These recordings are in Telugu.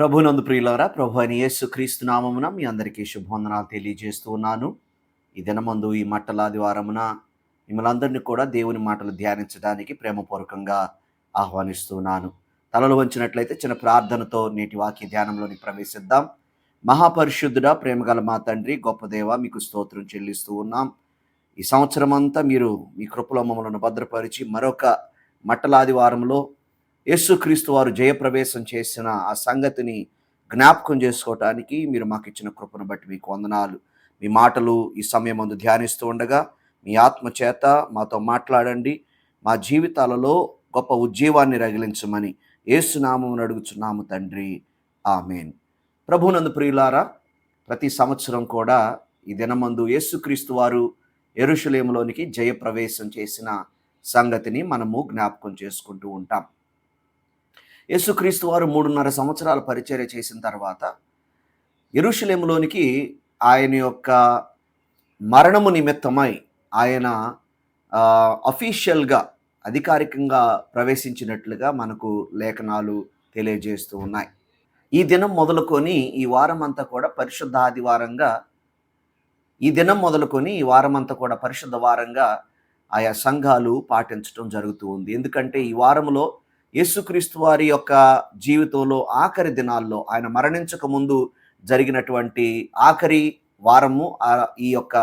ప్రభునందు ప్రియులారా, ప్రభు అయిన యేసుక్రీస్తు నామమున మీ అందరికీ శుభవందనాలు తెలియజేస్తూ ఉన్నాను. ఈ దినమందు ఈ మట్టలాదివారమున మిమ్మల్ందరినీ కూడా దేవుని మాటలు ధ్యానించడానికి ప్రేమపూర్వకంగా ఆహ్వానిస్తున్నాను. తలలు వంచినట్లయితే చిన్న ప్రార్థనతో నేటి వాక్య ధ్యానంలోని ప్రవేశిద్దాం. మహాపరిశుద్ధుడా, ప్రేమగల మా తండ్రి, గొప్ప దేవ, మీకు స్తోత్రం చెల్లిస్తూ ఉన్నాం. ఈ సంవత్సరం అంతా మీరు మీ కృపలో మమ్మలను భద్రపరిచి మరొక మట్టలాదివారంలో యేసుక్రీస్తు వారు జయప్రవేశం చేసిన ఆ సంగతిని జ్ఞాపకం చేసుకోవటానికి మీరు మాకు ఇచ్చిన కృపను బట్టి మీకు వందనాలు. మీ మాటలు ఈ సమయం ముందు ధ్యానిస్తూ ఉండగా మీ ఆత్మ చేత మాతో మాట్లాడండి. మా జీవితాలలో గొప్ప ఉజ్జీవాన్ని రగిలించమని యేసునామమున అడుగుచున్నాము తండ్రి, ఆమేన్. ప్రభునందు ప్రియులారా, ప్రతి సంవత్సరం కూడా ఈ దినమందు యేసుక్రీస్తు వారు యెరూషలేములోనికి జయప్రవేశం చేసిన సంగతిని మనము జ్ఞాపకం చేసుకుంటూ ఉంటాం. యేసుక్రీస్తు వారు 3.5 సంవత్సరాల పరిచర్య చేసిన తర్వాత యెరూషలేములోనికి ఆయన యొక్క మరణము నిమిత్తమై ఆయన అఫీషియల్గా అధికారికంగా ప్రవేశించినట్లుగా మనకు లేఖనాలు తెలియజేస్తూ ఉన్నాయి. ఈ దినం మొదలుకొని ఈ వారం అంతా కూడా పరిశుద్ధ ఆదివారంగా ఈ వారమంతా కూడా పరిశుద్ధ వారంగా ఆయా సంఘాలు పాటించడం జరుగుతూ ఉంది. ఎందుకంటే ఈ వారంలో యేసుక్రీస్తు వారి యొక్క జీవితంలో ఆఖరి దినాల్లో ఆయన మరణించక ముందు జరిగినటువంటి ఆఖరి వారము, ఈ యొక్క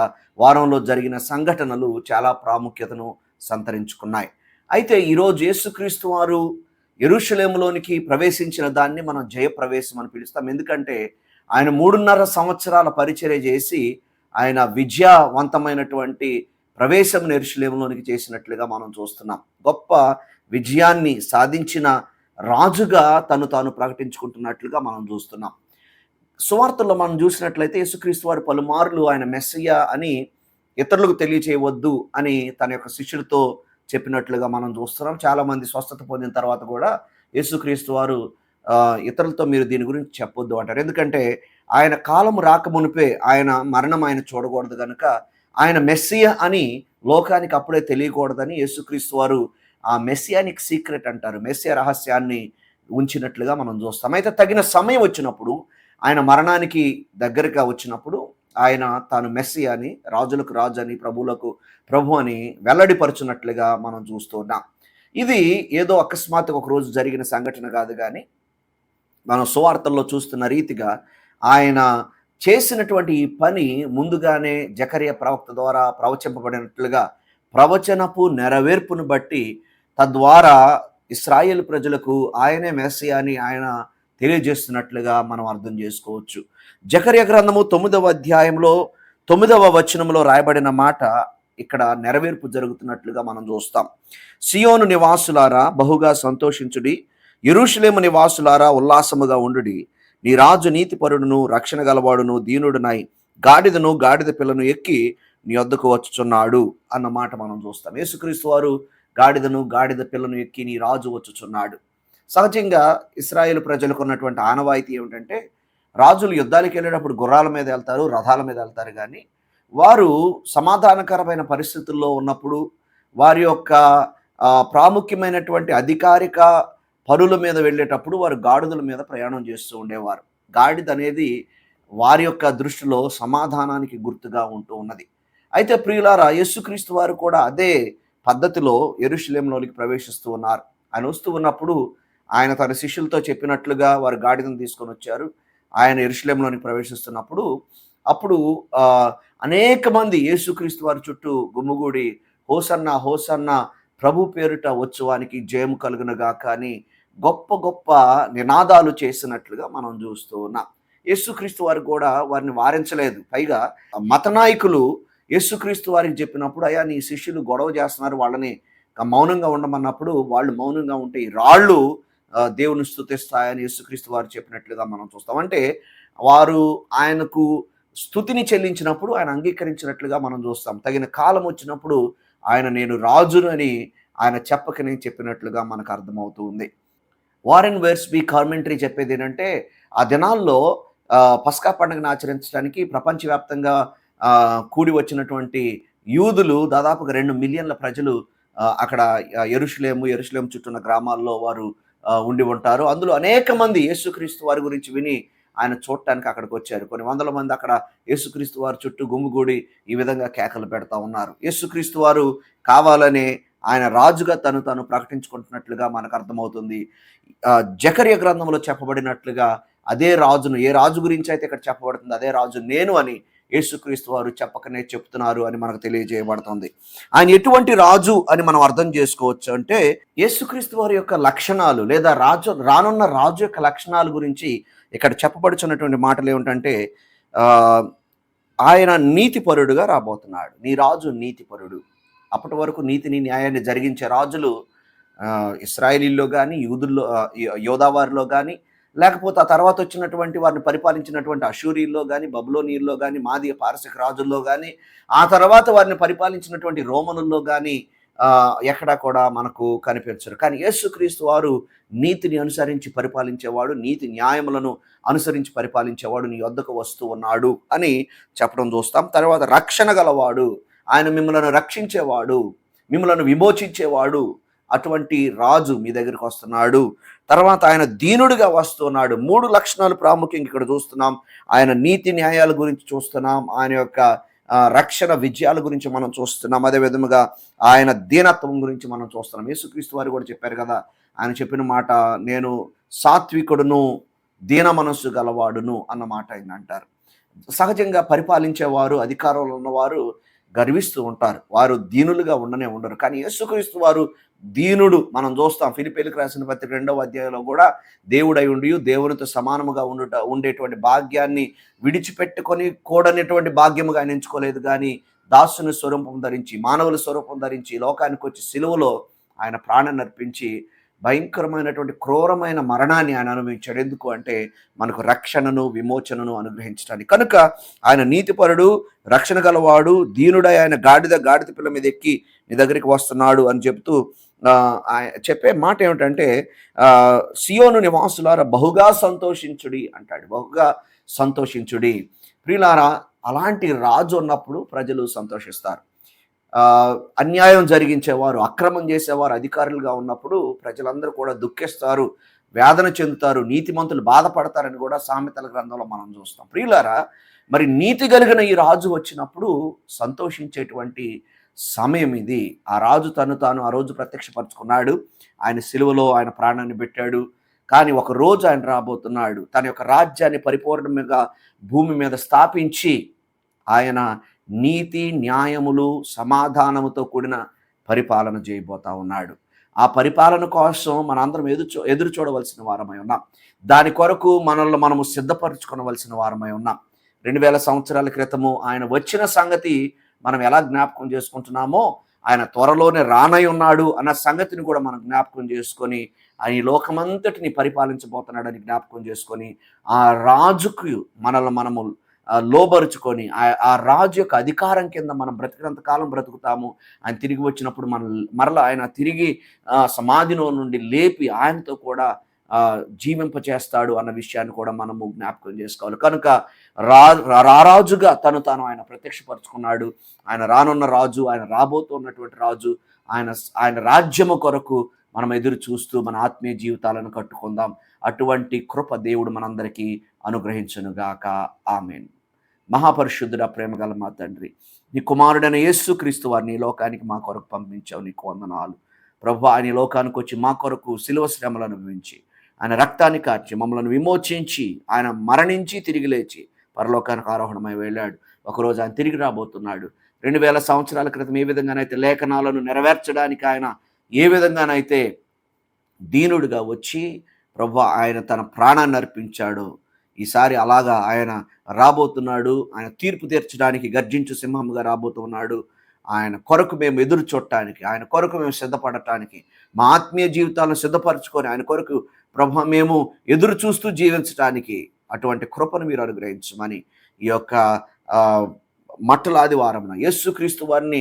వారంలో జరిగిన సంఘటనలు చాలా ప్రాముఖ్యతను సంతరించుకున్నాయి. అయితే ఈరోజు యేసుక్రీస్తు వారు యెరూషలేములోనికి ప్రవేశించిన దాన్ని మనం జయప్రవేశం అని పిలుస్తాం. ఎందుకంటే ఆయన 3.5 సంవత్సరాల పరిచర్య చేసి ఆయన విజయవంతమైనటువంటి ప్రవేశం యెరూషలేములోనికి చేసినట్లుగా మనం చూస్తున్నాం. గొప్ప విజయాన్ని సాధించిన రాజుగా తాను ప్రకటించుకుంటున్నట్లుగా మనం చూస్తున్నాం. సువార్తల్లో మనం చూసినట్లయితే యేసుక్రీస్తు వారు పలుమార్లు ఆయన మెస్సియా అని ఇతరులకు తెలియచేయవద్దు అని తన యొక్క శిష్యులతో చెప్పినట్లుగా మనం చూస్తున్నాం. చాలామంది స్వస్థత పొందిన తర్వాత కూడా యేసుక్రీస్తు వారు ఇతరులతో మీరు దీని గురించి చెప్పొద్దు అంటారు. ఎందుకంటే ఆయన కాలము రాకమునిపే ఆయన మరణం ఆయన చూడకూడదు కనుక ఆయన మెస్సియా అని లోకానికి అప్పుడే తెలియకూడదని యేసుక్రీస్తు వారు ఆ మెస్సియానిక్ సీక్రెట్ అంటారు, మెస్సియా రహస్యాన్ని ఉంచినట్లుగా మనం చూస్తాం. అయితే తగిన సమయం వచ్చినప్పుడు, ఆయన మరణానికి దగ్గరగా వచ్చినప్పుడు ఆయన తాను మెస్సియా అని, రాజులకు రాజు అని, ప్రభువులకు ప్రభు అని వెల్లడిపరచున్నట్లుగా మనం చూస్తున్నాం. ఇది ఏదో అకస్మాత్తుగా ఒకరోజు జరిగిన సంఘటన కాదు, కానీ మనం సువార్తల్లో చూస్తున్న రీతిగా ఆయన చేసినటువంటి ఈ పని ముందుగానే జకర్యా ప్రవక్త ద్వారా ప్రవచింపబడినట్లుగా ప్రవచనపు నెరవేర్పును బట్టి తద్వారా ఇశ్రాయేలు ప్రజలకు ఆయనే మెస్సియా అని ఆయన తెలియజేస్తున్నట్లుగా మనం అర్థం చేసుకోవచ్చు. జకర్యా గ్రంథము 9వ అధ్యాయంలో 9వ వచనంలో రాయబడిన మాట ఇక్కడ నెరవేర్పు జరుగుతున్నట్లుగా మనం చూస్తాం. సియోను నివాసులారా బహుగా సంతోషించుడి, యెరూషలేము నివాసులారా ఉల్లాసముగా ఉండుడి. నీ రాజు నీతిపరుడును రక్షణ గలవాడును దీనుడునై గాడిదను గాడిద పిల్లను ఎక్కి నీ వద్దకు వచ్చుచున్నాడు అన్న మాట మనం చూస్తాం. యేసుక్రీస్తు వారు గాడిదను గాడిద పిల్లను ఎక్కి నీ రాజు వచ్చుచున్నాడు. సహజంగా ఇశ్రాయేలు ప్రజలకు ఉన్నటువంటి ఆనవాయితీ ఏమిటంటే, రాజులు యుద్ధాలకు వెళ్ళేటప్పుడు గుర్రాల మీద వెళ్తారు, రథాల మీద వెళ్తారు, కానీ వారు సమాధానకరమైన పరిస్థితుల్లో ఉన్నప్పుడు వారి యొక్క ప్రాముఖ్యమైనటువంటి అధికారిక పనుల మీద వెళ్ళేటప్పుడు వారు గాడిదల మీద ప్రయాణం చేస్తూ ఉండేవారు. గాడిద అనేది వారి యొక్క దృష్టిలో సమాధానానికి గుర్తుగా ఉంటూ ఉన్నది. అయితే ప్రియులారా, యేసుక్రీస్తు వారు కూడా అదే పద్ధతిలో యెరూషలేములోనికి ప్రవేశిస్తూ ఉన్నారు. ఆయన వస్తూ ఉన్నప్పుడు ఆయన తన శిష్యులతో చెప్పినట్లుగా వారు గాడిదను తీసుకొని వచ్చారు. ఆయన యెరూషలేములోనికి ప్రవేశిస్తున్నప్పుడు అప్పుడు అనేక మంది యేసుక్రీస్తు వారి చుట్టూ గుమ్ముగూడి హోసన్నా హోసన్నా, ప్రభు పేరిట వచ్చువానికి జయము కలుగునుగా కానీ గొప్ప గొప్ప నినాదాలు చేసినట్లుగా మనం చూస్తూ ఉన్నాం. యేసుక్రీస్తు వారు కూడా వారిని వారించలేదు. పైగా మత నాయకులు యేసుక్రీస్తు వారికి చెప్పినప్పుడు, అయ్యా నీ శిష్యులు గొడవ చేస్తున్నారు, వాళ్ళని మౌనంగా ఉండమన్నప్పుడు వాళ్ళు మౌనంగా ఉంటే ఈ రాళ్ళు దేవుని స్తుతిస్తాయని యేసుక్రీస్తు వారు చెప్పినట్లుగా మనం చూస్తాం. అంటే వారు ఆయనకు స్తుతిని చెల్లించినప్పుడు ఆయన అంగీకరించినట్లుగా మనం చూస్తాం. తగిన కాలం వచ్చినప్పుడు ఆయన నేను రాజును అని ఆయన చెప్పకనే చెప్పినట్లుగా మనకు అర్థమవుతూ ఉంది. వారెన్ వెర్స్బీ కామెంటరీ చెప్పేది ఏంటంటే, ఆ దినాల్లో పస్కా పండుగను ఆచరించడానికి ప్రపంచవ్యాప్తంగా కూడి వచ్చినటువంటి యూదులు దాదాపుగా 2 మిలియన్ల ప్రజలు అక్కడ యెరూషలేము చుట్టూ ఉన్న గ్రామాల్లో వారు ఉండి ఉంటారు. అందులో అనేక మంది యేసుక్రీస్తు వారి గురించి విని ఆయన చూడటానికి అక్కడికి వచ్చారు. కొన్ని వందల మంది అక్కడ యేసుక్రీస్తు వారి చుట్టూ గుమిగూడి ఈ విధంగా కేకలు పెడతా ఉన్నారు. యేసుక్రీస్తు వారు కావాలనే ఆయన రాజుగా తను తాను ప్రకటించుకుంటున్నట్లుగా మనకు అర్థమవుతుంది. జకర్య గ్రంథంలో చెప్పబడినట్లుగా అదే రాజును, ఏ రాజు గురించి అయితే ఇక్కడ చెప్పబడుతుంది అదే రాజు నేను అని యేసుక్రీస్తు వారు చెప్పకనే చెప్తున్నారు అని మనకు తెలియజేయబడుతుంది. ఆయన ఎటువంటి రాజు అని మనం అర్థం చేసుకోవచ్చు అంటే, యేసుక్రీస్తు వారి యొక్క లక్షణాలు లేదా రానున్న రాజు యొక్క లక్షణాల గురించి ఇక్కడ చెప్పబడుచున్నటువంటి మాటలు ఏమిటంటే, ఆయన నీతిపరుడుగా రాబోతున్నాడు. నీ రాజు నీతిపరుడు. అప్పటి వరకు నీతిని న్యాయాన్ని జరిగించే రాజులు ఇశ్రాయేలీల్లో కానీ యోధావారిలో కానీ, లేకపోతే ఆ తర్వాత వచ్చినటువంటి వారిని పరిపాలించినటువంటి అషూరీల్లో కానీ, బబులోనీయుల్లో కానీ, మాదియ పారసిక రాజుల్లో కానీ, ఆ తర్వాత వారిని పరిపాలించినటువంటి రోమనుల్లో కానీ ఎక్కడా కూడా మనకు కనిపించరు. కానీ యేసుక్రీస్తు వారు నీతిని అనుసరించి పరిపాలించేవాడు, నీతి న్యాయములను అనుసరించి పరిపాలించేవాడు నీ వద్దకు వస్తూ ఉన్నాడు అని చెప్పడం చూస్తాం. తర్వాత రక్షణ గలవాడు, ఆయన మిమ్మలను రక్షించేవాడు, మిమ్మలను విమోచించేవాడు, అటువంటి రాజు మీ దగ్గరికి వస్తున్నాడు. తర్వాత ఆయన దీనుడిగా వస్తున్నాడు. 3 లక్షణాలు ప్రాముఖ్యంగా ఇక్కడ చూస్తున్నాం. ఆయన నీతి న్యాయాల గురించి చూస్తున్నాం, ఆయన యొక్క రక్షణ విజయాల గురించి మనం చూస్తున్నాం. అదే విధముగా ఆయన దీనత్వం గురించి మనం చూస్తున్నాం. యేసుక్రీస్తు వారు కూడా చెప్పారు కదా, ఆయన చెప్పిన మాట, నేను సాత్వికుడును దీన మనస్సు గలవాడును అన్న మాట ఆయన అంటారు. సహజంగా పరిపాలించేవారు, అధికారంలో ఉన్నవారు గర్విస్తూ ఉంటారు, వారు దీనులుగా ఉండరు. కానీ యేసుక్రీస్తు వారు దీనుడు. మనం చూస్తాం ఫిలిప్పీయులకు రాసిన పత్రిక 2వ అధ్యాయంలో కూడా దేవుడై ఉండి దేవునితో సమానముగా ఉండేటువంటి భాగ్యాన్ని విడిచిపెట్టుకొని కూడనేటువంటి భాగ్యముగా ఆయన ఎంచుకోలేదు. కానీ దాసుని స్వరూపం ధరించి, మానవుల స్వరూపం ధరించి లోకానికి వచ్చి సిలువలో ఆయన ప్రాణాన్ని అర్పించి భయంకరమైనటువంటి క్రూరమైన మరణాన్ని ఆయన అనుభవించాడు. ఎందుకు అంటే మనకు రక్షణను, విమోచనను అనుగ్రహించడానికి. కనుక ఆయన నీతిపరుడు, రక్షణ గలవాడు, దీనుడై ఆయన గాడిద పిల్ల మీద ఎక్కి నీ దగ్గరికి వస్తున్నాడు అని చెప్తూ చెప్పే మాట ఏమిటంటే, సియోను నివాసులారా బహుగా సంతోషించుడి అంటాడు. బహుగా సంతోషించుడి. ప్రియులారా, అలాంటి రాజు ఉన్నప్పుడు ప్రజలు సంతోషిస్తారు. అన్యాయం జరిగించేవారు, అక్రమం చేసేవారు అధికారులుగా ఉన్నప్పుడు ప్రజలందరూ కూడా దుఃఖిస్తారు, వేదన చెందుతారు, నీతిమంతులు బాధపడతారని కూడా సామెతల గ్రంథంలో మనం చూస్తాం. ప్రియులారా, మరి నీతి కలిగిన ఈ రాజు వచ్చినప్పుడు సంతోషించేటువంటి సమయం ఇది. ఆ రాజు తను తాను ఆ రోజు ప్రత్యక్షపరుచుకున్నాడు. ఆయన సిలువలో ఆయన ప్రాణాన్ని పెట్టాడు. కానీ ఒక రోజు ఆయన రాబోతున్నాడు, తన యొక్క రాజ్యాన్ని పరిపూర్ణంగా భూమి మీద స్థాపించి ఆయన నీతి న్యాయములు సమాధానముతో కూడిన పరిపాలన చేయబోతా ఉన్నాడు. ఆ పరిపాలన కోసం మనందరం ఎదురు చూడవలసిన వారమై ఉన్నాం. దాని కొరకు మనల్ని మనము సిద్ధపరచుకోవలసిన వారమై ఉన్నాం. 2000 సంవత్సరాల క్రితము ఆయన వచ్చిన సంగతి మనం ఎలా జ్ఞాపకం చేసుకుంటున్నామో, ఆయన త్వరలోనే రానై ఉన్నాడు అన్న సంగతిని కూడా మనం జ్ఞాపకం చేసుకొని, ఆయన ఈ లోకమంతటిని పరిపాలించబోతున్నాడని జ్ఞాపకం చేసుకొని, ఆ రాజుకు మనల్ని మనము లోబరుచుకొని ఆ రాజు యొక్క అధికారం కింద మనం బ్రతికినంత కాలం బ్రతుకుతాము. ఆయన తిరిగి వచ్చినప్పుడు మరలా ఆయన తిరిగి సమాధిలో నుండి లేపి ఆయనతో కూడా జీవింపచేస్తాడు అన్న విషయాన్ని కూడా మనము జ్ఞాపకం చేసుకోవాలి. కనుక రారాజుగా తను తాను ఆయన ప్రత్యక్షపరుచుకున్నాడు. ఆయన రానున్న రాజు, ఆయన రాబోతున్నటువంటి రాజు, ఆయన రాజ్యము కొరకు మనం ఎదురు చూస్తూ మన ఆత్మీయ జీవితాలను కట్టుకుందాం. అటువంటి కృప దేవుడు మనందరికీ అనుగ్రహించునుగాక. ఆమేన్. మహాపరిశుద్ధుడ, ప్రేమగల మా తండ్రి, నీ కుమారుడైన యేసుక్రీస్తు వారిని ఈ లోకానికి మా కొరకు పంపించావు, నీకు వందనాలు ప్రభువా. ఆయన లోకానికి వచ్చి మా కొరకు శిలువ శ్రమలను అనుభవించి, ఆయన రక్తాన్ని కార్చి మమ్మల్ని విమోచించి, ఆయన మరణించి తిరిగి లేచి పరలోకానికి ఆరోహణమై వెళ్ళాడు. ఒకరోజు ఆయన తిరిగి రాబోతున్నాడు. 2000 సంవత్సరాల క్రితం ఏ విధంగానైతే లేఖనాలను నెరవేర్చడానికి ఆయన ఏ విధంగానైతే దీనుడిగా వచ్చి ప్రభువా ఆయన తన ప్రాణాన్ని అర్పించాడు, ఈసారి అలాగా ఆయన రాబోతున్నాడు. ఆయన తీర్పు తీర్చడానికి గర్జించు సింహంగా రాబోతున్నాడు. ఆయన కొరకు మేము ఎదురు చూడటానికి, ఆయన కొరకు మేము సిద్ధపడటానికి, మా ఆత్మీయ జీవితాలను సిద్ధపరచుకొని ఆయన కొరకు ప్రభు మేము ఎదురు చూస్తూ జీవించడానికి అటువంటి కృపను మీరు అనుగ్రహించమని ఈ యొక్క మట్టల ఆదివారమున యేసుక్రీస్తు వారిని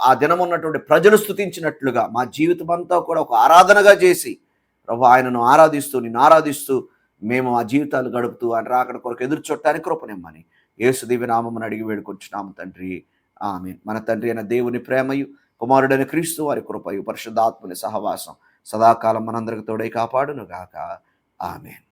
ఆ దినమున్నటువంటి ప్రజలు స్తుతించినట్లుగా మా జీవితం అంతా కూడా ఒక ఆరాధనగా చేసి ప్రభు ఆయనను ఆరాధిస్తూ, నిన్ను ఆరాధిస్తూ మేము ఆ జీవితాలు గడుపుతూ ఆయన రాకడ కొరకు ఎదురు చూడటానికి కృపనిమ్మని యేసు దివ్య నామమున అడిగి వేడుకొంచున్నాము తండ్రి. ఆమేన్. మన తండ్రి అయిన దేవుని ప్రేమయు, కుమారుడైన క్రీస్తు వారి కృపయు, పరిశుద్ధాత్మని సహవాసం సదాకాలం మనందరికి తోడై కాపాడును గాక. ఆమేన్.